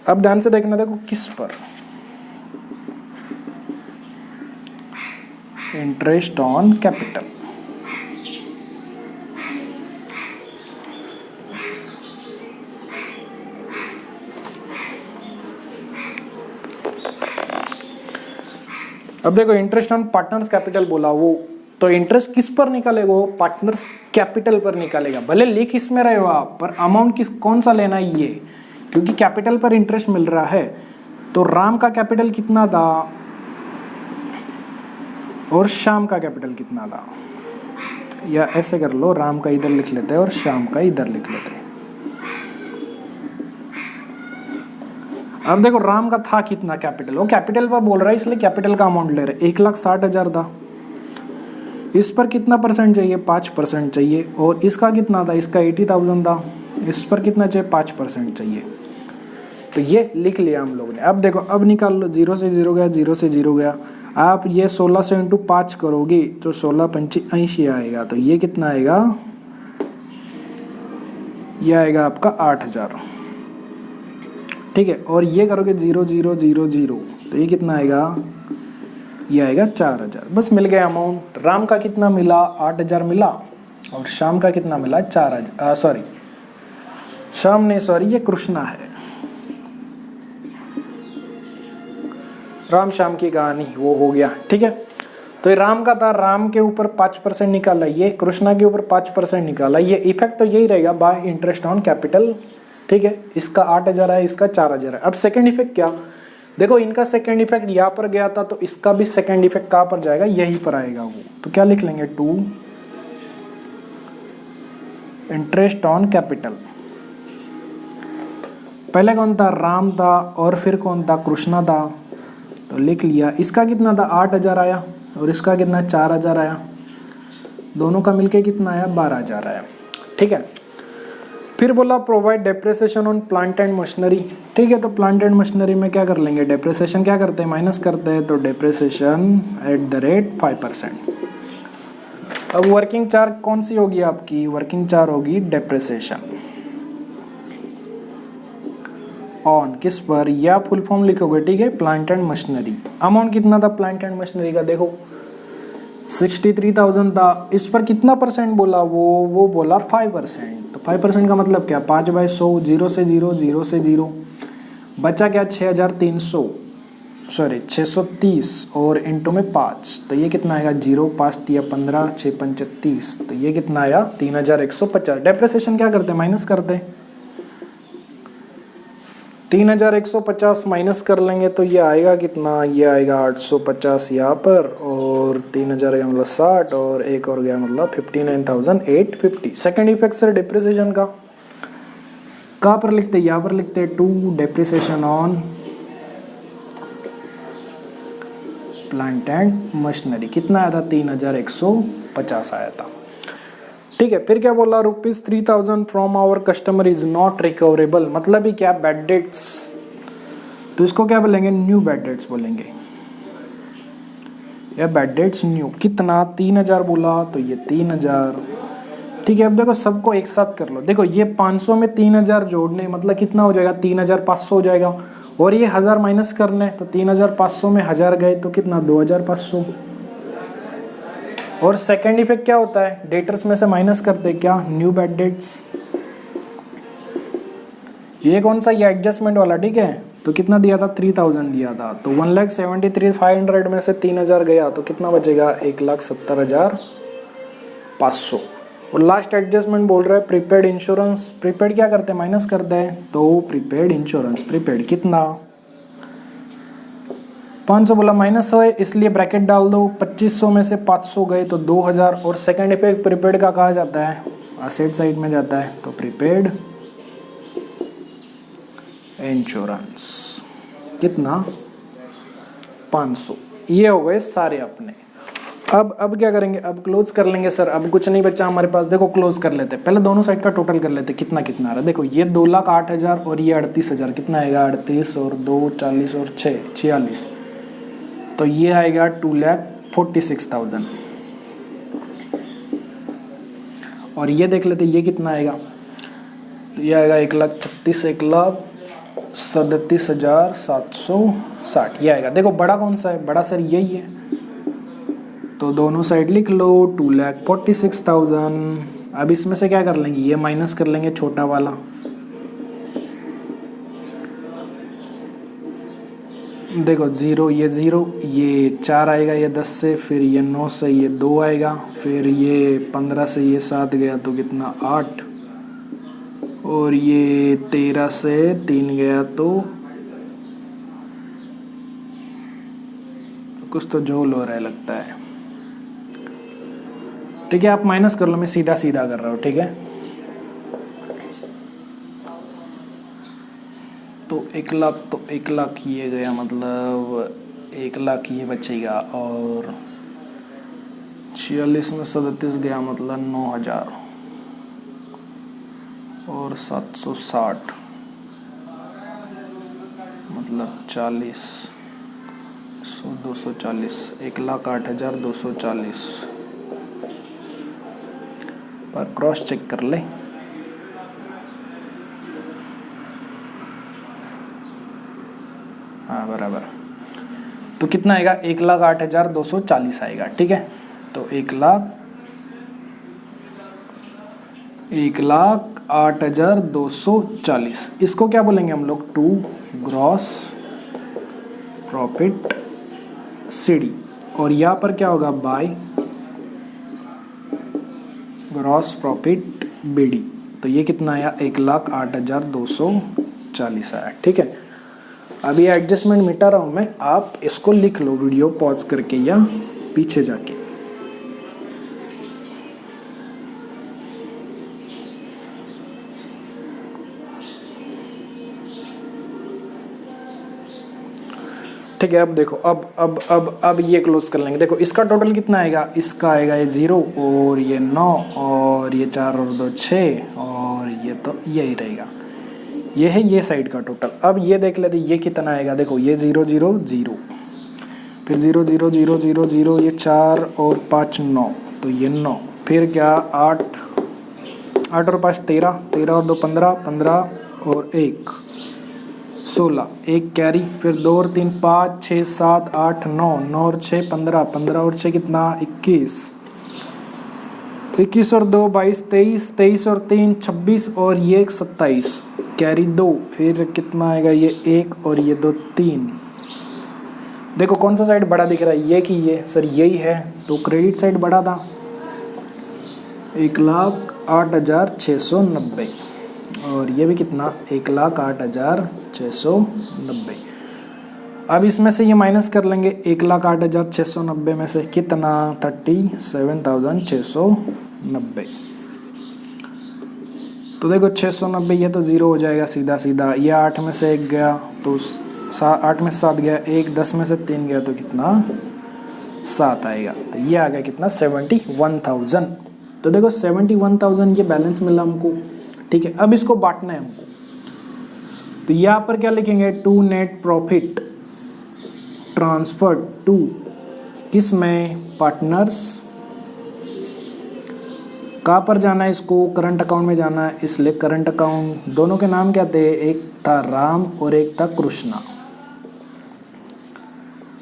अब ध्यान से देखना, देखो किस पर, इंटरेस्ट ऑन कैपिटल। अब देखो इंटरेस्ट ऑन पार्टनर्स कैपिटल बोला वो, तो इंटरेस्ट किस पर निकालेगा वो, पार्टनर्स कैपिटल पर निकालेगा। भले लिख इसमें रहे हो आप, पर अमाउंट किस कौन सा लेना है ये, क्योंकि कैपिटल पर इंटरेस्ट मिल रहा है। तो राम का कैपिटल कितना था और श्याम का कैपिटल कितना था, या ऐसे कर लो, राम का इधर लिख लेते हैं और श्याम का इधर लिख लेते हैं। अब देखो राम का था कितना कैपिटल, वो कैपिटल पर बोल रहा है इसलिए कैपिटल का अमाउंट ले रहे, 1,60,000 था। इस पर कितना परसेंट चाहिए, 5% चाहिए। और इसका कितना था, इसका 80,000 था। इस पर कितना चाहिए, 5% चाहिए। तो ये लिख लिया हम लोगों ने। अब देखो, अब निकाल लो, 0 से 0 गया, 0 से 0 गया। आप ये 16 से इंटू 5 करोगे तो 16 पंची 80 आएगा। तो ये कितना आएगा, ये आएगा आपका 8,000। ठीक है, और ये करोगे 0 0 0 0 तो ये कितना आएगा, ये आएगा 4,000। बस मिल गया अमाउंट। राम का कितना मिला, 8,000 मिला, और श्याम का कितना मिला, 4,000। सॉरी श्याम नहीं, सॉरी ये कृष्णा है। राम श्याम की कहानी वो हो गया। ठीक है, तो ये राम का था, राम के ऊपर 5% निकाला, ये कृष्णा के ऊपर 5% निकाला। ये इफेक्ट तो यही रहेगा, बाय इंटरेस्ट ऑन कैपिटल। ठीक है, इसका 8,000 है, इसका 4,000 है। अब सेकंड इफेक्ट क्या, देखो इनका सेकंड इफेक्ट यहाँ पर गया था, तो इसका भी सेकंड इफेक्ट कहाँ पर जाएगा, यहीं पर आएगा वो। तो क्या लिख लेंगे, 2 इंटरेस्ट ऑन कैपिटल। पहले कौन था, राम था, और फिर कौन था, कृष्णा था। तो लिख लिया। इसका कितना था, 8,000 आया, और इसका कितना, 4,000 आया। दोनों का मिलके कितना आया, 12,000 आया। ठीक है, फिर बोला provide depreciation on plant and machinery. ठीक है, तो प्लांट एंड मशीनरी में क्या कर लेंगे, डेप्रिसिएशन क्या करते हैं, माइनस करते हैं। तो डेप्रिसिएशन @ 5%। अब वर्किंग चार्ज कौन सी होगी आपकी, वर्किंग चार्ज होगी डेप्रिसिएशन ऑन किस पर, या फुल फॉर्म लिखोगे। ठीक है, प्लांट एंड मशीनरी। अमाउंट कितना था प्लांट एंड मशीनरी का, देखो 63,000 था। इस पर कितना परसेंट बोला वो बोला 5%। तो 5% का मतलब क्या, 5/100, 0 से 0, 0 से 0, बचा क्या, 6,300, सॉरी 630, और इंटू में 5, तो ये कितना आएगा, 0 5 3 15, 6 5 30, तो ये कितना आया, 3,150। डेप्रिसिएशन क्या करते, माइनस करते। 3,150 माइनस कर लेंगे तो ये आएगा कितना, ये आएगा 850 यहाँ पर, और 3,000 का मतलब 60, और एक और गया मतलब 59,850। सेकेंड इफेक्ट सर डेप्रिसिएशन का कहाँ पर लिखते, यहाँ पर लिखते 2 depreciation on plant and machinery. कितना आया था, 3,150 आया था। ठीक है, फिर क्या बोला, ₹3,000 from our customer is not recoverable. मतलब ही क्या, बैड डेट्स। तो इसको क्या बोलेंगे, न्यू बैड डेट्स बोलेंगे, या बैड डेट्स न्यू। कितना, 3,000 बोला, तो ये 3,000। ठीक है, अब देखो सबको एक साथ कर लो। देखो ये 500 में 3,000 जोड़ने मतलब कितना हो जाएगा, 3,500 हो जाएगा। और ये 1,000 माइनस करने, तो 3,500 में 1,000 गए तो कितना, 2,500। और सेकेंड इफेक्ट क्या होता है, डेटर्स में से माइनस करते क्या, न्यू बैड डेट्स। ये कौन सा, ये एडजस्टमेंट वाला। ठीक है, तो कितना दिया था, 3,000 दिया था। तो 1,73,500 में से 3,000 गया तो कितना बचेगा, 1,70,500। और लास्ट एडजस्टमेंट बोल रहा है प्रीपेड इंश्योरेंस। प्रीपेड क्या करते हैं, माइनस करते हैं। तो प्रीपेड इंश्योरेंस, प्रीपेड कितना, 500 बोला, माइनस है इसलिए ब्रैकेट डाल दो। 2,500 में से 500 गए तो 2,000। और सेकंड इफेक्ट प्रीपेड का कहा जाता है, असेट साइड में जाता है। तो प्रीपेड इंश्योरेंस कितना, 500। ये हो गए सारे अपने। अब क्या करेंगे, अब क्लोज कर लेंगे सर। अब कुछ नहीं बचा हमारे पास, देखो क्लोज कर लेते हैं। पहले दोनों साइड का टोटल कर लेते हैं, कितना कितना आ रहा है। देखो ये 2,08,000 और ये 38,000, कितना आएगा, 38 और 2 40 और 6 46, तो ये आएगा 2,46,000। और ये देख लेते ये कितना आएगा, तो ये आएगा 1,36,37,760 ये आएगा। देखो बड़ा कौन सा है, बड़ा सर यही है। तो दोनों साइड लिख लो 2,46,000। अब इसमें से क्या कर लेंगे, ये माइनस कर लेंगे छोटा वाला। देखो 0 ये 0, ये 4 आएगा ये 10 से, फिर ये 9 से ये 2 आएगा, फिर ये 15 से ये 7 गया तो कितना 8, और ये 13 से 3 गया तो कुछ तो झोल हो रहा है लगता है। ठीक है, आप माइनस कर लो, मैं सीधा सीधा कर रहा हूँ। ठीक है, तो 1 लाख, तो 1 लाख ये गया, मतलब 1 लाख ये बचेगा, और 46 में 37 गया मतलब 9,000, और 760 मतलब 40, 240, 1,08,240 पर क्रॉस चेक कर ले। हाँ बराबर, तो कितना आएगा 1,08,240 आएगा। ठीक है, तो 1,08,240, इसको क्या बोलेंगे हम लोग, टू ग्रॉस प्रॉफिट सीडी, और यहाँ पर क्या होगा बाय ग्रॉस प्रॉफिट बीडी। तो ये कितना आया 1,08,240 आया। ठीक है, अभी एडजस्टमेंट मिटा रहा हूँ मैं, आप इसको लिख लो वीडियो पॉज करके या पीछे जाके। ठीक है, अब देखो, अब ये क्लोज कर लेंगे। देखो इसका टोटल कितना आएगा, इसका आएगा ये 0 और ये 9 और ये 4 और 2 6, और ये तो यही रहेगा, ये है ये साइड का टोटल। अब ये देख लेते ये कितना आएगा, देखो ये 0 0 0, फिर 0 0 0 0 0, ये 4 और 5 9, तो ये 9, फिर क्या 8 और 5 13, 13 और 2 15, 15 और 1 16, एक कैरी, फिर 2 और 3 5 6 7 8 9, 9 और 6 15, 15 और 6 कितना 21, 21 और 2 22, 23, 23 और 3 26, और ये 27, कैरी 2, फिर कितना आएगा ये 1 और ये 2 3। देखो कौन सा साइड बड़ा दिख रहा है, ये कि ये, सर यही है, तो क्रेडिट साइड बड़ा था 1,08,690, और ये भी कितना 1,08,690। अब इसमें से ये माइनस कर लेंगे, 1,08,690 में से कितना 37,690। तो देखो 690 ये तो 0 हो जाएगा सीधा सीधा, ये 8 में से 1 गया तो 8 में से 7 गया, 1 10 में से 3 गया तो कितना 7 आएगा, तो ये आ गया कितना 71,000। तो देखो 71,000 ये बैलेंस मिला हमको। ठीक है, अब इसको बांटना है हमको, तो यहाँ पर क्या लिखेंगे, to net profit transfer to किस में, पार्टनर्स। कहाँ पर जाना है इसको, करंट अकाउंट में जाना है, इसलिए करंट अकाउंट। दोनों के नाम क्या थे, एक था राम और एक था कृष्णा।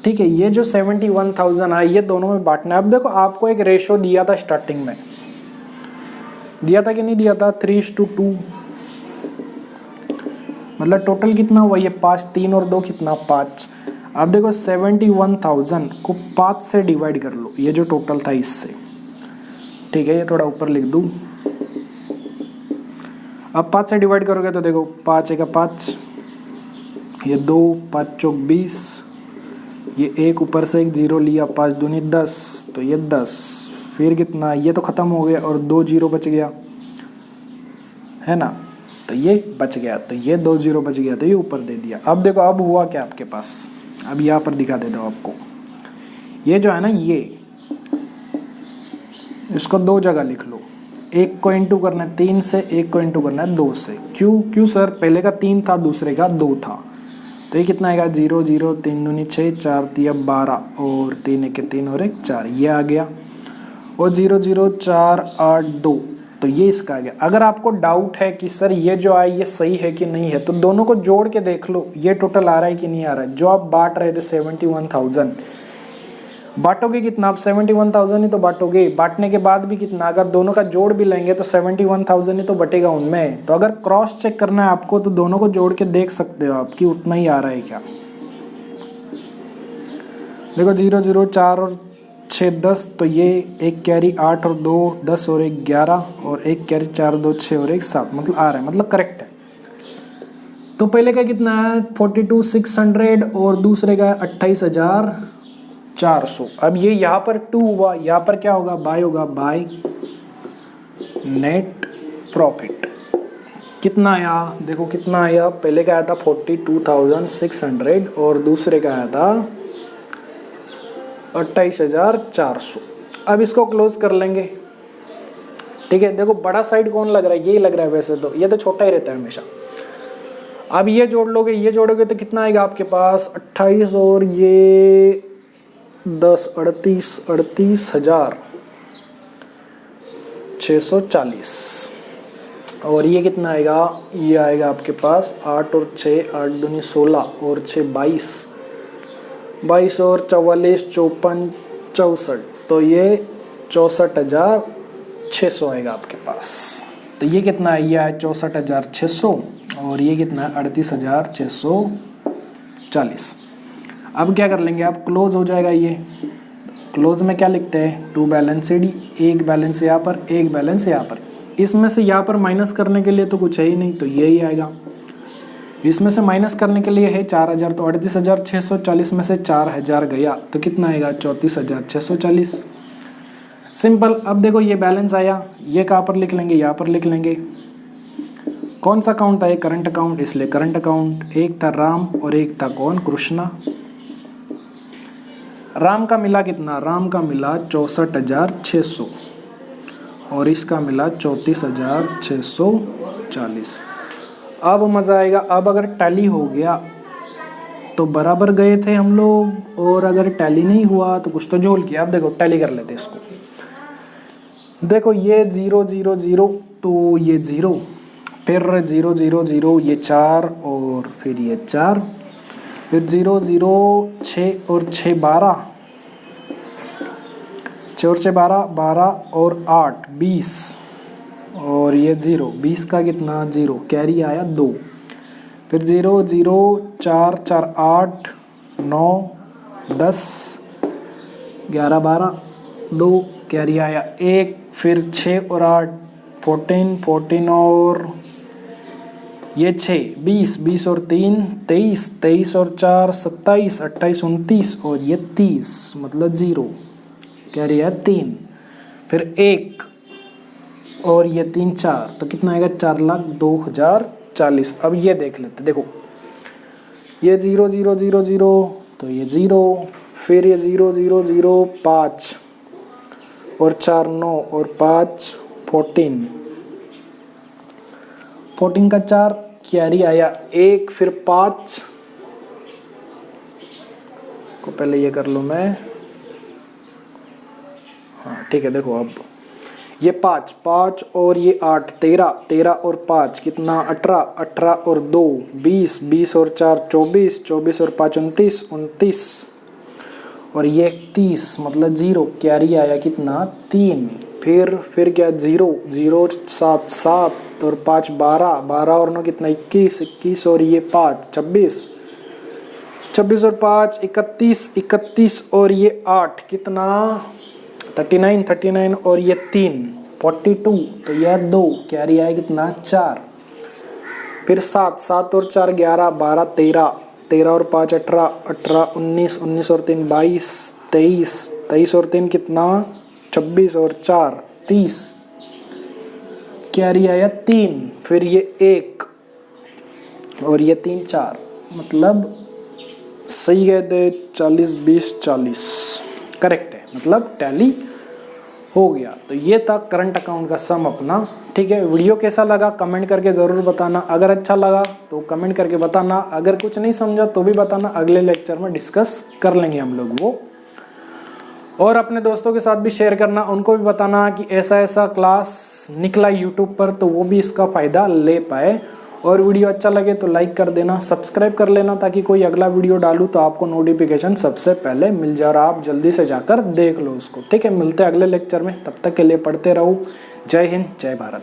ठीक है, ये जो 71,000 आया ये दोनों में बांटना है। अब देखो आपको एक रेशो दिया था स्टार्टिंग में, दिया था कि नहीं दिया था, 3:2, मतलब टोटल कितना हुआ ये 5, 3 और 2 कितना 5। अब देखो 71,000 को 5 से डिवाइड कर लो, ये जो टोटल था इससे। ठीक है, ये थोड़ा ऊपर लिख दूँ। अब 5 से डिवाइड करोगे तो देखो 5 1 5, ये 2 5 चौक 20, ये एक ऊपर से एक 0 लिया, 5 दूनी 10, तो ये 10, फिर कितना, ये तो ख़त्म हो गया और 2 0 बच गया है ना, तो ये बच गया, तो ये 2 0 बच गया, तो ये ऊपर दे दिया। अब देखो अब हुआ क्या आपके पास, अब यहाँ पर दिखा देता हूँ आपको। ये जो है ना, ये इसको 2 जगह लिख लो, एक को इंटू करना है 3 से, एक को इंटू करना है 2 से। क्यों सर, पहले का 3 था दूसरे का 2 था, तो ये कितना आएगा 0 0, 3 दूनी 6, 4 तिया 12, और 3 1 3 और 1 4, ये आ गया, और 0 0 4 8 2, तो ये इसका आ गया। अगर आपको डाउट है कि सर ये जो आया ये सही है कि नहीं है, तो दोनों को जोड़ के देख लो ये टोटल आ रहा है कि नहीं आ रहा है। जो आप बांट रहे थे 71,000, बांटोगे कितना, आप 71,000 ही तो बांटोगे, बांटने के बाद भी कितना, अगर दोनों का जोड़ भी लेंगे तो 71,000 ही तो बटेगा उनमें। तो अगर क्रॉस चेक करना है आपको तो दोनों को जोड़ के देख सकते हो आप कि उतना ही आ रहा है क्या। देखो 0 0 4 और 6 10, तो ये एक कैरी 8 और 2 10 और 1 11 और एक कैरी 4 2 6 और 1 7, मतलब आ रहा है, मतलब करेक्ट है। तो पहले का कितना है 42,600 और दूसरे का 28,400। अब ये यहाँ पर 2 हुआ, यहाँ पर क्या होगा बाय होगा, बाय नेट प्रॉफिट। कितना आया देखो, कितना आया, पहले का आया था 42,600 और दूसरे का आया था 28,400। अब इसको क्लोज कर लेंगे, ठीक है। देखो बड़ा साइड कौन लग रहा है, यही लग रहा है वैसे तो, ये तो छोटा ही रहता है हमेशा। अब ये जोड़ लोगे, ये जोड़ोगे तो कितना आएगा आपके पास 28 और ये 10 38,640 और ये कितना आएगा, ये आएगा आपके पास 8 और 6 8 दूनी 16 और 6 22 22 और 44 54 64, तो ये 64,600 आएगा आपके पास। तो ये कितना है, ये है 64,600 और ये कितना है 38,640। अब क्या कर लेंगे, आप क्लोज हो जाएगा ये। क्लोज में क्या लिखते हैं, 2 बैलेंस डी, एक बैलेंस यहाँ पर एक बैलेंस यहाँ पर। इसमें से यहाँ पर माइनस करने के लिए तो कुछ है ही नहीं, तो यही आएगा। इसमें से माइनस करने के लिए है 4,000, तो 38,640 में से 4,000 गया तो कितना आएगा 34,640। सिंपल। अब देखो ये बैलेंस आया, ये कहाँ पर लिख लेंगे, यहाँ पर लिख लेंगे। कौन सा अकाउंट था ये, करंट अकाउंट, इसलिए करंट अकाउंट। एक था राम और एक था कौन, कृष्णा। राम का मिला कितना, राम का मिला 64,600 और इसका मिला 34,640। अब मज़ा आएगा। अब अगर टैली हो गया तो बराबर गए थे हम लोग, और अगर टैली नहीं हुआ तो कुछ तो झोल किया। अब देखो टैली कर लेते इसको। देखो ये 0 0 0, तो ये 0, फिर 0 0 0, ये 4 और फिर ये 4, फिर 0 0 6 और 6 12, 6 और 6 12 12 और 8 20 और ये 0 20 का कितना 0, कैरी आया 2, फिर 0 0 4 4 8 9 10 11 12 2, कैरी आया 1, फिर 6 और 8 14 14 और ये 6 20 20 और 3 23 23 और 4 27 28 29 और ये 30, मतलब 0, कैरी है 3, फिर 1 और ये 3 4, तो कितना आएगा 4,02,040। अब ये देख लेते, देखो ये 0 0 0 0, तो ये 0, फिर ये 0 0 0 5 और 4 9 और 5 14 14 का 4, कैरी आया 1, फिर 5 को पहले ये कर लूँ मैं, हाँ ठीक है। देखो अब ये 5 5 और ये 8 13 13 और 5 कितना 18 18 और 2 20 20 और 4 24 24 और 5 29 29 और ये 30, मतलब 0, कैरी आया कितना 3, फिर क्या 0 0 7 7 और 5 12 12 और 9 कितना 21 21 और ये 5 26 26 और 5 31 31 और ये 8 कितना 39 39 और ये 3 42, तो यह 2, कैरी आया कितना 4, फिर 7 7 और 4 11 12 13 13 और 5 18 18 19 19 और 3 22 23 23 और 3 कितना 26 और 4 30, कैरी आया 3, फिर ये 1 और ये 3 4, मतलब सही कहते 40 20 40, करेक्ट है, मतलब टैली हो गया। तो ये था करंट अकाउंट का सम अपना, ठीक है। वीडियो कैसा लगा कमेंट करके ज़रूर बताना, अगर अच्छा लगा तो कमेंट करके बताना, अगर कुछ नहीं समझा तो भी बताना, अगले लेक्चर में डिस्कस कर लेंगे हम लोग वो। और अपने दोस्तों के साथ भी शेयर करना, उनको भी बताना कि ऐसा ऐसा क्लास निकला यूट्यूब पर, तो वो भी इसका फ़ायदा ले पाए। और वीडियो अच्छा लगे तो लाइक कर देना, सब्सक्राइब कर लेना, ताकि कोई अगला वीडियो डालूँ तो आपको नोटिफिकेशन सबसे पहले मिल जाए और आप जल्दी से जाकर देख लो उसको, ठीक है। मिलते हैं अगले लेक्चर में, तब तक के लिए पढ़ते रहो। जय हिंद, जय भारत।